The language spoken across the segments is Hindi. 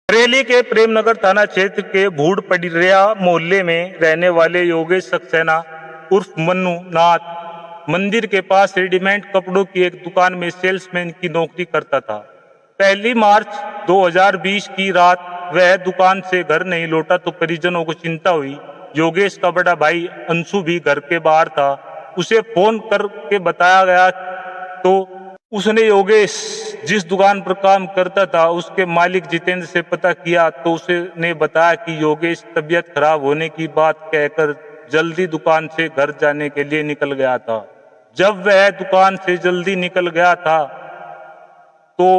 बरेली के प्रेमनगर थाना क्षेत्र के भूड़ पडरिया मोहल्ले में रहने वाले योगेश सक्सेना उर्फ मन्नू नाथ मंदिर के पास रेडीमेड कपड़ों की एक दुकान में सेल्समैन की नौकरी करता था। 1 मार्च 2020 की रात वह दुकान से घर नहीं लौटा तो परिजनों को चिंता हुई। योगेश का बड़ा भाई अंशु भी घर के बाहर था। उसे फोन करके बताया गया तो उसने योगेश जिस दुकान पर काम करता था उसके मालिक जितेंद्र से पता किया तो उसने बताया कि योगेश तबीयत खराब होने की बात कहकर जल्दी दुकान से घर जाने के लिए निकल गया था। जब वह दुकान से जल्दी निकल गया था तो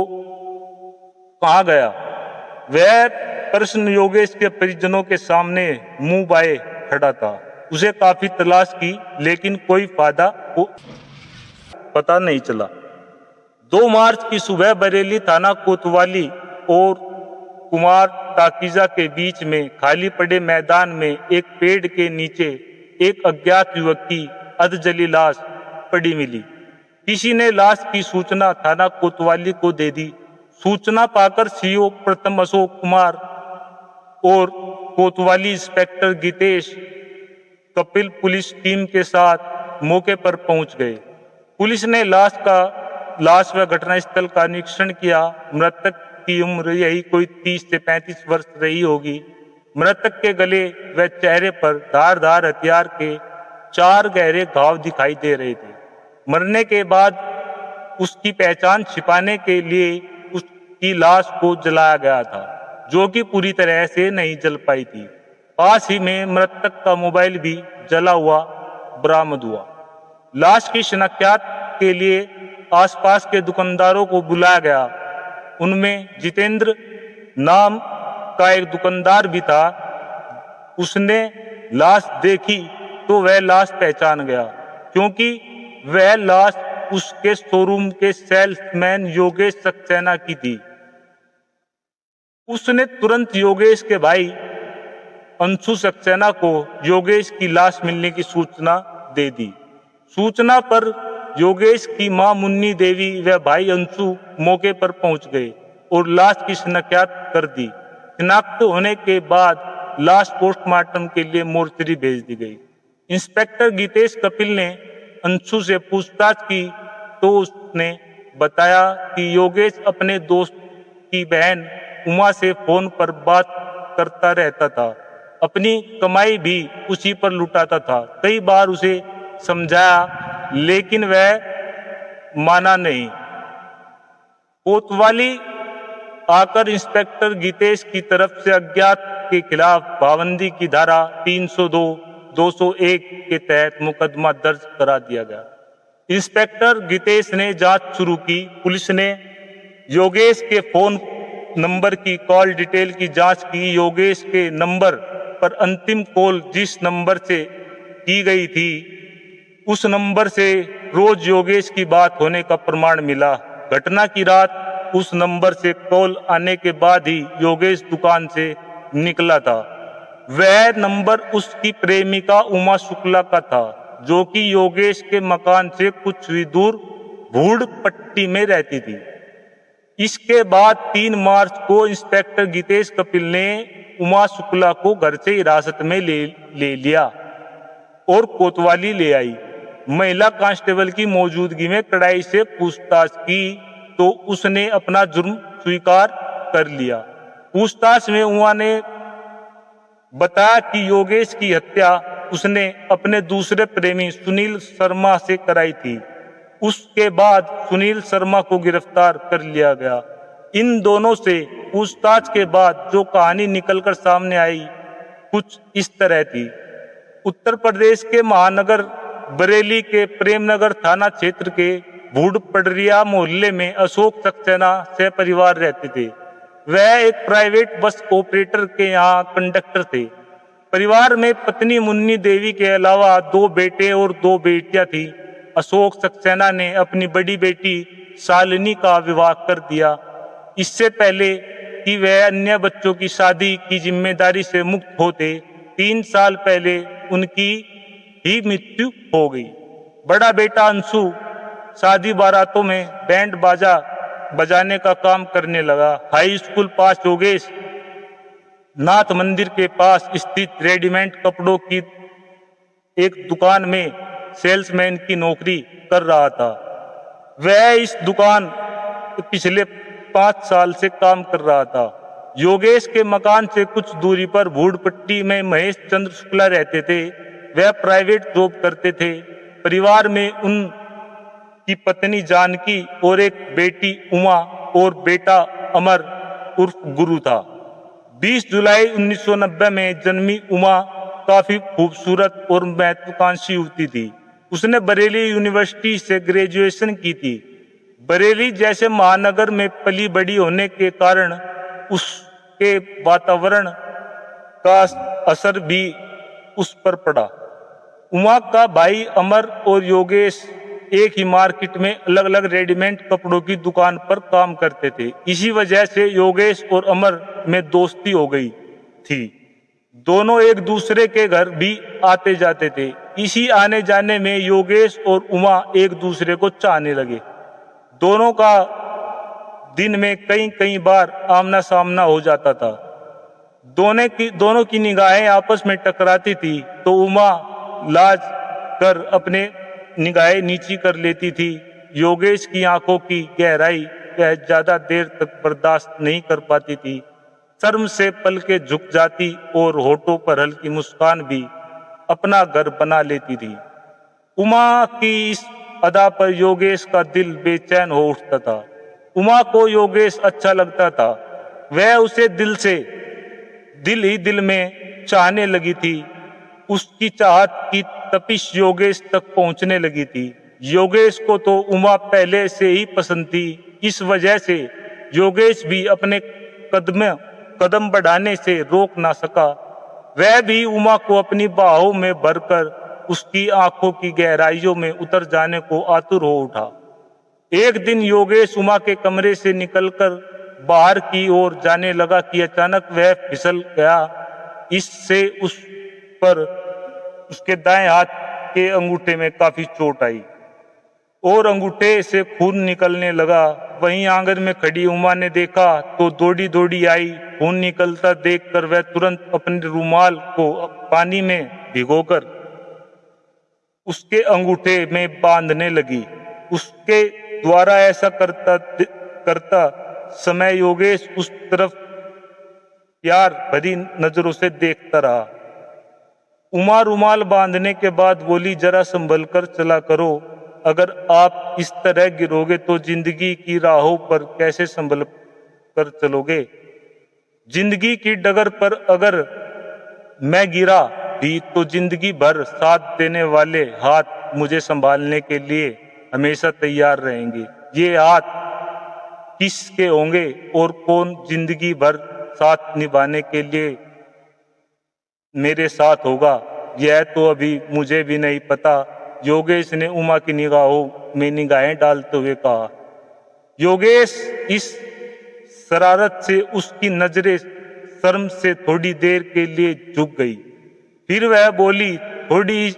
कहाँ गया वह प्रश्न योगेश के परिजनों के सामने मुंह बाए खड़ा था। उसे काफी तलाश की लेकिन कोई फायदा पता नहीं चला। 2 मार्च की सुबह बरेली थाना कोतवाली और कुमार ताकीजा के बीच में खाली पड़े मैदान में एक पेड़ के नीचे एक अज्ञात युवक की अधजली लाश पड़ी मिली। किसी ने लाश की सूचना थाना कोतवाली को दे दी। सूचना पाकर सीओ प्रथम अशोक कुमार और कोतवाली inspector Geetesh Kapil police team के साथ मौके पर पहुंच गए। पुलिस ने लाश व घटनास्थल का निरीक्षण किया। मृतक की उम्र यही कोई 30 से 35 वर्ष रही होगी। मृतक के गले व चेहरे पर धारदार हथियार के 4 गहरे घाव दिखाई दे रहे थे। मरने के बाद उसकी पहचान छिपाने के लिए उसकी लाश को जलाया गया था, जो कि पूरी तरह से नहीं जल पाई थी। पास ही में मृतक का मोबाइल भी जला हुआ बरामद हुआ। लाश की शिनाख्त के लिए आसपास के दुकानदारों को बुलाया गया। उनमें जितेंद्र नाम का एक दुकानदार भी था। उसने लाश देखी तो वह लाश पहचान गया क्योंकि वह लाश उसके शोरूम के सेल्समैन योगेश सक्सेना की थी। उसने तुरंत योगेश के भाई अंशु सक्सेना को योगेश की लाश मिलने की सूचना दे दी। सूचना पर योगेश की मां मुन्नी देवी व भाई अंशु मौके पर पहुंच गए और लाश की शिनाख्त कर दी। शिनाख्त होने के बाद लाश पोस्टमार्टम के लिए मोर्चरी भेज दी गई। इंस्पेक्टर गीतेश कपिल ने अंशु से पूछताछ की तो उसने बताया कि योगेश अपने दोस्त की बहन उमा से फोन पर बात करता रहता था। अपनी कमाई भी उसी पर लुटाता था। कई बार उसे समझाया लेकिन वह माना नहीं। कोतवाली आकर इंस्पेक्टर गीतेश की तरफ से अज्ञात के खिलाफ पाबंदी की धारा 302, 201 के तहत मुकदमा दर्ज करा दिया गया। इंस्पेक्टर गीतेश ने जांच शुरू की। पुलिस ने योगेश के फोन नंबर की कॉल डिटेल की जांच की। योगेश के नंबर पर अंतिम कॉल जिस नंबर से की गई थी उस नंबर से रोज योगेश की बात होने का प्रमाण मिला। घटना की रात उस नंबर से कॉल आने के बाद ही योगेश दुकान से निकला था। वह नंबर उसकी प्रेमिका उमा शुक्ला का था, जो कि योगेश के मकान से कुछ ही दूर भूड़ पट्टी में रहती थी। इसके बाद 3 मार्च को इंस्पेक्टर गीतेश कपिल ने उमा शुक्ला को घर से हिरासत में ले लिया और कोतवाली ले आई। महिला कांस्टेबल की मौजूदगी में कड़ाई से पूछताछ की तो उसने अपना जुर्म स्वीकार कर लिया। पूछताछ में उमा ने बताया कि योगेश की हत्या उसने अपने दूसरे प्रेमी सुनील शर्मा से कराई थी। उसके बाद सुनील शर्मा को गिरफ्तार कर लिया गया। इन दोनों से पूछताछ के बाद जो कहानी निकलकर सामने आई कुछ इस तरह थी। उत्तर प्रदेश के महानगर बरेली के प्रेमनगर थाना क्षेत्र के भूड़ पडरिया मोहल्ले में अशोक सक्सेना से परिवार रहते थे। वह एक प्राइवेट बस ऑपरेटर के यहाँ कंडक्टर थे। परिवार में पत्नी मुन्नी देवी के अलावा 2 बेटे और 2 बेटियां थी। अशोक सक्सेना ने अपनी बड़ी बेटी शालिनी का विवाह कर दिया। इससे पहले कि वह अन्य बच्चों की शादी की जिम्मेदारी से मुक्त होते 3 साल पहले उनकी ही मृत्यु हो गई। बड़ा बेटा अंशु शादी बारातों में बैंड बाजा बजाने का काम करने लगा। हाई स्कूल पास योगेश नाथ मंदिर के पास स्थित रेडीमेड कपड़ों की एक दुकान में सेल्समैन की नौकरी कर रहा था। वह इस दुकान पिछले 5 साल से काम कर रहा था। योगेश के मकान से कुछ दूरी पर भूड़पट्टी में महेश चंद्र शुक्ला रहते थे। वह प्राइवेट जॉब करते थे। परिवार में उनकी पत्नी जानकी और एक बेटी उमा और बेटा अमर उर्फ गुरु था। 20 जुलाई 1990 में जन्मी उमा काफी खूबसूरत और महत्वाकांक्षी युवती थी। उसने बरेली यूनिवर्सिटी से ग्रेजुएशन की थी। बरेली जैसे महानगर में पली बड़ी होने के कारण उसके वातावरण का असर भी उस पर पड़ा। उमा का भाई अमर और योगेश एक ही मार्केट में अलग अलग रेडीमेड कपड़ों की दुकान पर काम करते थे। इसी वजह से योगेश और अमर में दोस्ती हो गई थी। दोनों एक दूसरे के घर भी आते जाते थे। इसी आने जाने में योगेश और उमा एक दूसरे को चाहने लगे। दोनों का दिन में कई बार आमना सामना हो जाता था। दोनों की निगाहें आपस में टकराती थी तो उमा लाज कर अपने निगाहें नीची कर लेती थी। योगेश की आंखों की गहराई वह ज्यादा देर तक बर्दाश्त नहीं कर पाती थी। शर्म से पलकें झुक जाती और होठों पर हल्की मुस्कान भी अपना घर बना लेती थी। उमा की इस अदा पर योगेश का दिल बेचैन हो उठता था। उमा को योगेश अच्छा लगता था। वह उसे दिल ही दिल में चाहने लगी थी। उसकी चाहत की तपिश योगेश तक पहुंचने लगी थी। योगेश को तो उमा पहले से ही पसंद थी। इस वजह से योगेश भी अपने कदम बढ़ाने से रोक ना सका। वह भी उमा को अपनी बाहों में भरकर उसकी आंखों की गहराइयों में उतर जाने को आतुर हो उठा। एक दिन योगेश उमा के कमरे से निकलकर बाहर की ओर जाने लगा कि अचानक वह फिसल गया। इससे उस पर उसके दाएं हाथ के अंगूठे में काफी चोट आई और अंगूठे से खून निकलने लगा। वहीं आंगन में खड़ी उमा ने देखा तो दौड़ी आई। खून निकलता देखकर वह तुरंत अपने रुमाल को पानी में भिगोकर उसके अंगूठे में बांधने लगी। उसके द्वारा ऐसा करता समय योगेश उस तरफ प्यार भरी नजरों से देखता रहा। उमा रुमाल बांधने के बाद बोली, जरा संभल कर चला करो। अगर आप इस तरह गिरोगे तो जिंदगी की राहों पर कैसे संभल कर चलोगे। जिंदगी की डगर पर अगर मैं गिरा भी तो जिंदगी भर साथ देने वाले हाथ मुझे संभालने के लिए हमेशा तैयार रहेंगे। ये हाथ किसके होंगे और कौन जिंदगी भर साथ निभाने के लिए मेरे साथ होगा, यह तो अभी मुझे भी नहीं पता। योगेश ने उमा की निगाहों में निगाहें डालते हुए कहा। योगेश इस शरारत से उसकी नजरें शर्म से थोड़ी देर के लिए झुक गई। फिर वह बोली, थोड़ी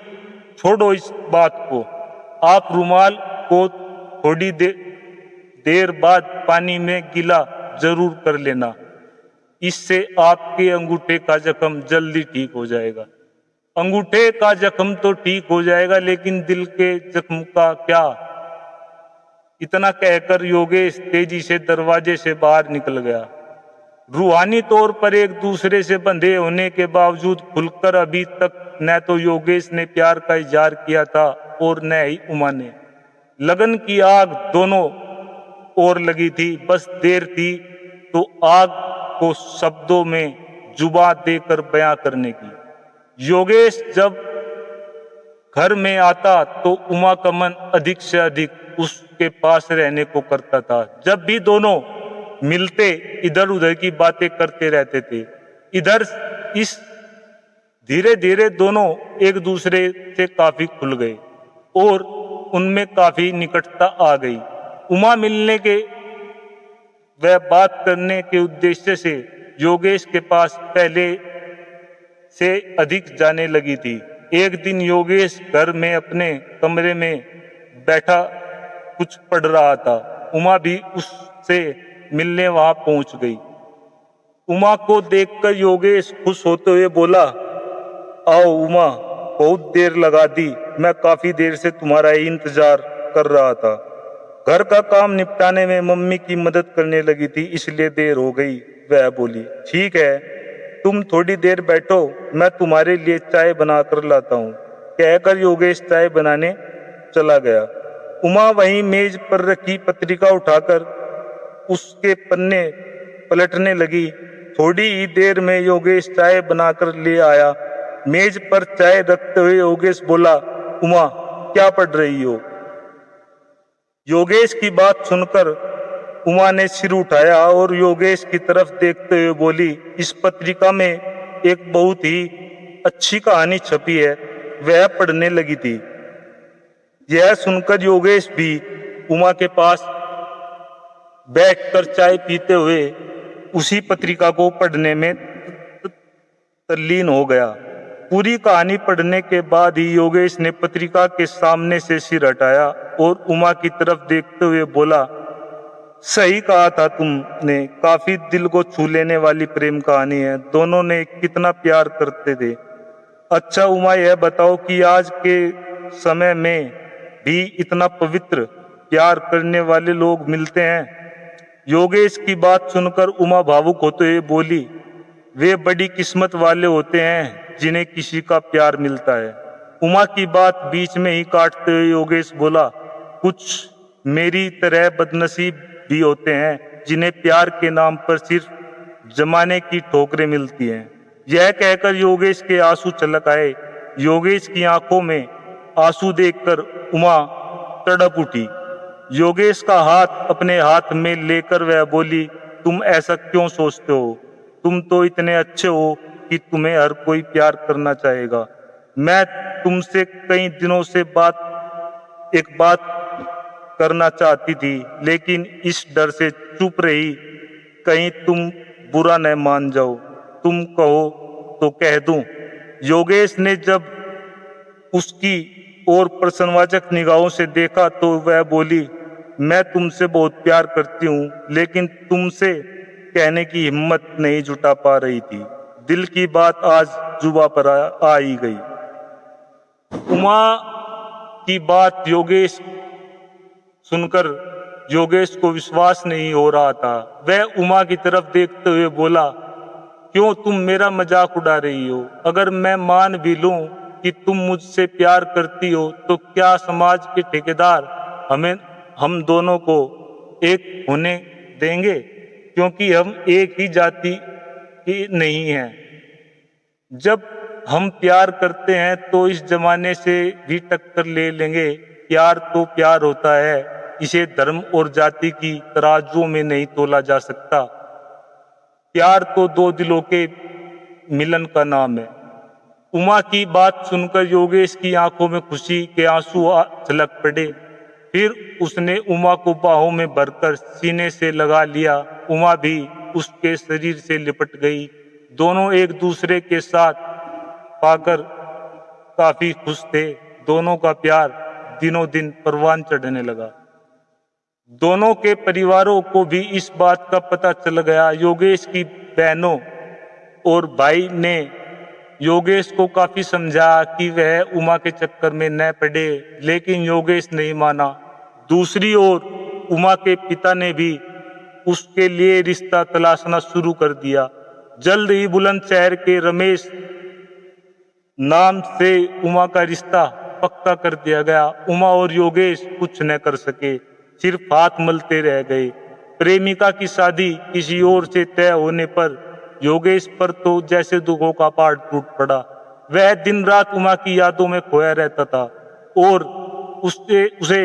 छोड़ो इस बात को। आप रुमाल को थोड़ी देर बाद पानी में गीला जरूर कर लेना। इससे आपके अंगूठे का जख्म जल्दी ठीक हो जाएगा। अंगूठे का जख्म तो ठीक हो जाएगा, लेकिन दिल के जख्म का क्या। इतना कहकर योगेश तेजी से दरवाजे से बाहर निकल गया। रूहानी तौर पर एक दूसरे से बंधे होने के बावजूद खुलकर अभी तक न तो योगेश ने प्यार का इजहार किया था और न ही उमा ने। लगन की आग दोनों ओर लगी थी। बस देर थी तो आग को शब्दों में जुबान देकर बयां करने की। योगेश जब घर में आता तो उमा का मन अधिक से अधिक उसके पास रहने को करता था। जब भी दोनों मिलते इधर उधर की बातें करते रहते थे। इस धीरे धीरे दोनों एक दूसरे से काफी खुल गए और उनमें काफी निकटता आ गई। उमा मिलने के वह बात करने के उद्देश्य से योगेश के पास पहले से अधिक जाने लगी थी। एक दिन योगेश घर में अपने कमरे में बैठा कुछ पढ़ रहा था। उमा भी उससे मिलने वहां पहुंच गई। उमा को देखकर योगेश खुश होते हुए बोला, आओ उमा, बहुत देर लगा दी, मैं काफी देर से तुम्हारा ही इंतजार कर रहा था। घर का काम निपटाने में मम्मी की मदद करने लगी थी, इसलिए देर हो गई। वह बोली, ठीक है, तुम थोड़ी देर बैठो, मैं तुम्हारे लिए चाय बना कर लाता हूँ। कहकर योगेश चाय बनाने चला गया। उमा वहीं मेज पर रखी पत्रिका उठाकर उसके पन्ने पलटने लगी। थोड़ी ही देर में योगेश चाय बनाकर ले आया। मेज पर चाय रखते हुए योगेश बोला, उमा, क्या पढ़ रही हो? योगेश की बात सुनकर उमा ने सिर उठाया और योगेश की तरफ देखते हुए बोली, इस पत्रिका में एक बहुत ही अच्छी कहानी छपी है, वह पढ़ने लगी थी। यह सुनकर योगेश भी उमा के पास बैठकर चाय पीते हुए उसी पत्रिका को पढ़ने में तल्लीन हो गया। पूरी कहानी पढ़ने के बाद ही योगेश ने पत्रिका के सामने से सिर हटाया और उमा की तरफ देखते हुए बोला, सही कहा था तुमने, काफी दिल को छू लेने वाली प्रेम कहानी है। दोनों ने कितना प्यार करते थे। अच्छा उमा, यह बताओ कि आज के समय में भी इतना पवित्र प्यार करने वाले लोग मिलते हैं? योगेश की बात सुनकर उमा भावुक होते हुए बोली, वे बड़ी किस्मत वाले होते हैं जिन्हें किसी का प्यार मिलता है। उमा की बात बीच में ही काटते हुए योगेश बोला, कुछ मेरी तरह बदनसीब भी होते हैं जिन्हें प्यार के नाम पर सिर्फ जमाने की ठोकरें मिलती हैं। यह कहकर योगेश के आंसू छलक आए। योगेश की आंखों में आंसू देखकर उमा तड़प उठी। योगेश का हाथ अपने हाथ में लेकर वह बोली, तुम ऐसा क्यों सोचते हो? तुम तो इतने अच्छे हो कि तुम्हें हर कोई प्यार करना चाहेगा। मैं तुमसे कई दिनों से एक बात करना चाहती थी, लेकिन इस डर से चुप रही, कहीं तुम बुरा न मान जाओ। तुम कहो तो कह दूं। योगेश ने जब उसकी और प्रश्नवाचक निगाहों से देखा तो वह बोली, मैं तुमसे बहुत प्यार करती हूँ, लेकिन तुमसे कहने की हिम्मत नहीं जुटा पा रही थी। दिल की बात आज जुबां पर आ ही गई। उमा की बात योगेश सुनकर योगेश को विश्वास नहीं हो रहा था। वह उमा की तरफ देखते हुए बोला, क्यों तुम मेरा मजाक उड़ा रही हो? अगर मैं मान भी लूं कि तुम मुझसे प्यार करती हो तो क्या समाज के ठेकेदार हम दोनों को एक होने देंगे? क्योंकि हम एक ही जाति के नहीं हैं। जब हम प्यार करते हैं तो इस जमाने से भी टक्कर ले लेंगे। प्यार तो प्यार होता है, इसे धर्म और जाति की तराजू में नहीं तोला जा सकता। प्यार तो दो दिलों के मिलन का नाम है। उमा की बात सुनकर योगेश की आंखों में खुशी के आंसू छलक पड़े। फिर उसने उमा को बाहों में भरकर सीने से लगा लिया। उमा भी उसके शरीर से लिपट गई। दोनों एक दूसरे के साथ पाकर काफी खुश थे। दोनों का प्यार दिनों दिन परवान चढ़ने लगा। दोनों के परिवारों को भी इस बात का पता चल गया। योगेश की बहनों और भाई ने योगेश को काफी समझाया कि वह उमा के चक्कर में न पड़े, लेकिन योगेश नहीं माना। दूसरी ओर उमा के पिता ने भी उसके लिए रिश्ता तलाशना शुरू कर दिया। जल्द ही बुलंदशहर के रमेश नाम से उमा का रिश्ता पक्का कर दिया गया। उमा और योगेश कुछ न कर सके, सिर्फ हाथ मलते रह गए। प्रेमिका की शादी किसी और से तय होने पर योगेश पर तो जैसे दुखों का पहाड़ टूट पड़ा। वह दिन रात उमा की यादों में खोया रहता था और उसे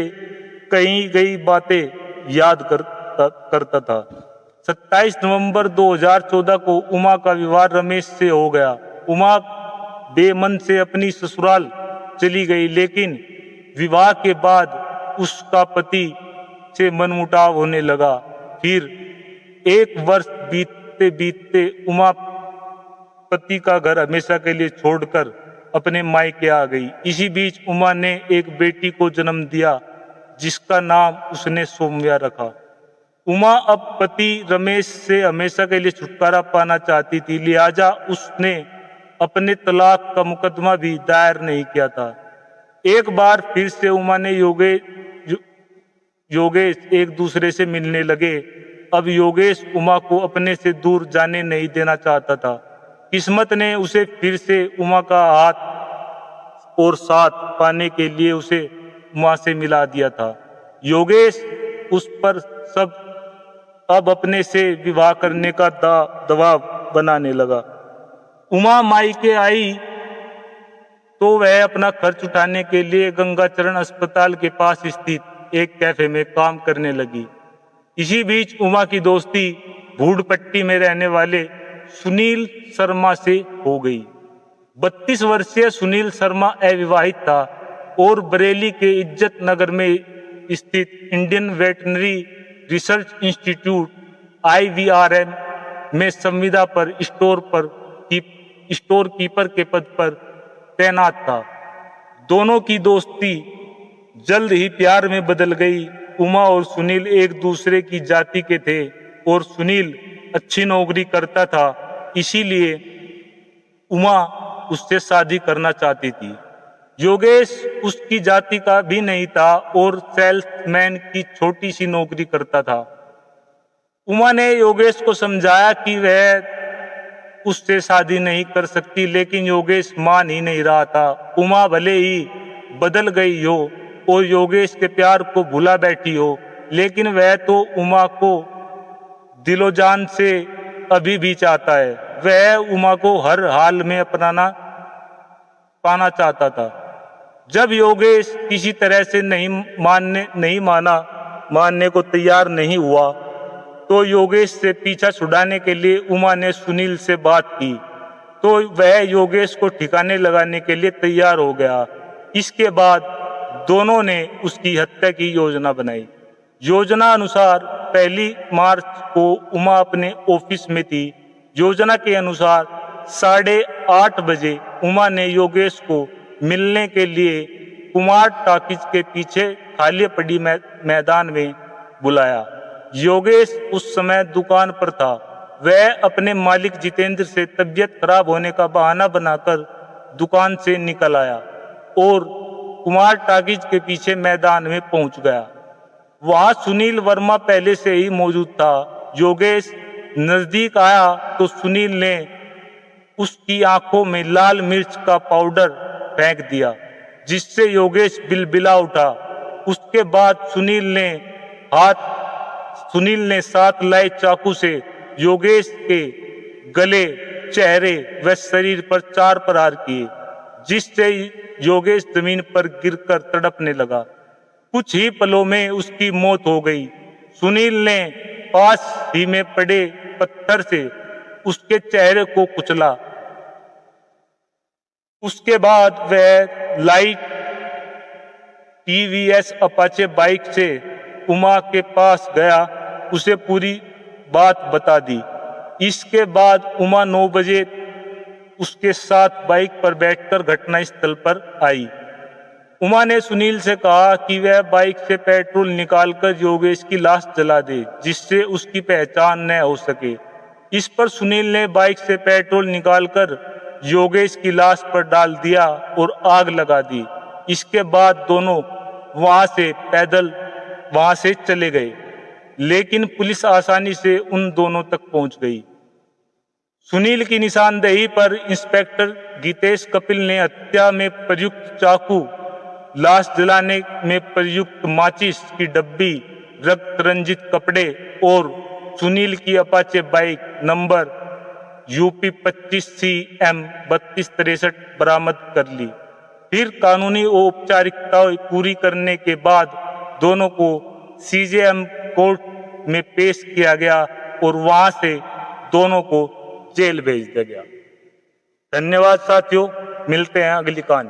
कही गई बातें याद करता था। 27 नवंबर 2014 को उमा का विवाह रमेश से हो गया। उमा बेमन से अपनी ससुराल चली गई, लेकिन विवाह के बाद उसका पति से मनमुटाव होने लगा। फिर 1 वर्ष बीतते बीतते उमा पति का घर हमेशा के लिए छोड़कर अपने मायके आ गई। इसी बीच उमा ने एक बेटी को जन्म दिया, जिसका नाम उसने सौम्या रखा। उमा अब पति रमेश से हमेशा के लिए छुटकारा पाना चाहती थी, लिहाजा उसने अपने तलाक का मुकदमा भी दायर नहीं किया था। एक बार फिर से उमा ने योगेश एक दूसरे से मिलने लगे। अब योगेश उमा को अपने से दूर जाने नहीं देना चाहता था। किस्मत ने उसे फिर से उमा का हाथ और साथ पाने के लिए उसे उमा से मिला दिया था। योगेश उस पर सब अब अपने से विवाह करने का दबाव बनाने लगा। उमा मायके आई तो वह अपना खर्च उठाने के लिए गंगाचरण अस्पताल के पास स्थित एक कैफे में काम करने लगी। इसी बीच उमा की दोस्ती भूड़पट्टी में रहने वाले सुनील शर्मा से हो गई। 32 वर्षीय सुनील शर्मा अविवाहित था और बरेली के इज्जत नगर में स्थित Indian veterinary research institute IVRM में संविदा पर स्टोर कीपर के पद पर तैनात था। दोनों की दोस्ती जल्द ही प्यार में बदल गई। उमा और सुनील एक दूसरे की जाति के थे और सुनील अच्छी नौकरी करता था, इसीलिए उमा उससे शादी करना चाहती थी। योगेश उसकी जाति का भी नहीं था और सेल्समैन की छोटी सी नौकरी करता था। उमा ने योगेश को समझाया कि वह उससे शादी नहीं कर सकती, लेकिन योगेश मान ही नहीं रहा था। उमा भले ही बदल गई हो और योगेश के प्यार को भुला बैठी हो, लेकिन वह तो उमा को दिलो जान से अभी भी चाहता है। वह उमा को हर हाल में पाना चाहता था। जब योगेश किसी तरह से मानने को तैयार नहीं हुआ, तो योगेश से पीछा छुड़ाने के लिए उमा ने सुनील से बात की, तो वह योगेश को ठिकाने लगाने के लिए तैयार हो गया। इसके बाद दोनों ने उसकी हत्या की योजना बनाई। योजना अनुसार 1 मार्च को उमा अपने ऑफिस में थी। योजना के अनुसार 8:30 बजे उमा ने योगेश को मिलने के लिए कुमार टॉकीज के पीछे खाली पड़ी मैदान में बुलाया। योगेश उस समय दुकान पर था। वह अपने मालिक जितेंद्र से तबीयत खराब होने का बहाना बनाकर दुकान से निकल आया और कुमार टॉकीज के पीछे मैदान में पहुंच गया। वहां सुनील वर्मा पहले से ही मौजूद था। योगेश नजदीक आया तो सुनील ने उसकी आंखों में लाल मिर्च का पाउडर फेंक दिया, जिससे योगेश बिलबिला उठा। उसके बाद सुनील ने साथ लाए चाकू से योगेश के गले, चेहरे व शरीर पर 4 प्रहार किए, जिससे योगेश जमीन पर गिरकर तड़पने लगा। कुछ ही पलों में उसकी मौत हो गई। सुनील ने पास ही में पड़े पत्थर से उसके चेहरे को कुचला। उसके बाद वह लाइट TVS अपाचे बाइक से उमा के पास गया, उसे पूरी बात बता दी। इसके बाद उमा 9 बजे उसके साथ बाइक पर बैठकर घटनास्थल पर आई। उमा ने सुनील से कहा कि वह बाइक से पेट्रोल निकालकर योगेश की लाश जला दे, जिससे उसकी पहचान न हो सके। इस पर सुनील ने बाइक से पेट्रोल निकालकर योगेश की लाश पर डाल दिया और आग लगा दी। इसके बाद दोनों वहां से चले गए, लेकिन पुलिस आसानी से उन दोनों तक पहुंच गई। सुनील की निशानदेही पर इंस्पेक्टर गीतेश कपिल ने हत्या में प्रयुक्त चाकू, लाश जलाने में प्रयुक्त माचिस की डब्बी, रक्त रंजित कपड़े और सुनील की Apache bike number UP 25CM 3263 बरामद कर ली। फिर कानूनी औपचारिकताएं पूरी करने के बाद दोनों को CJM कोर्ट में पेश किया गया और वहां से दोनों को जेल भेज दिया गया। धन्यवाद साथियों, मिलते हैं अगली कहानी।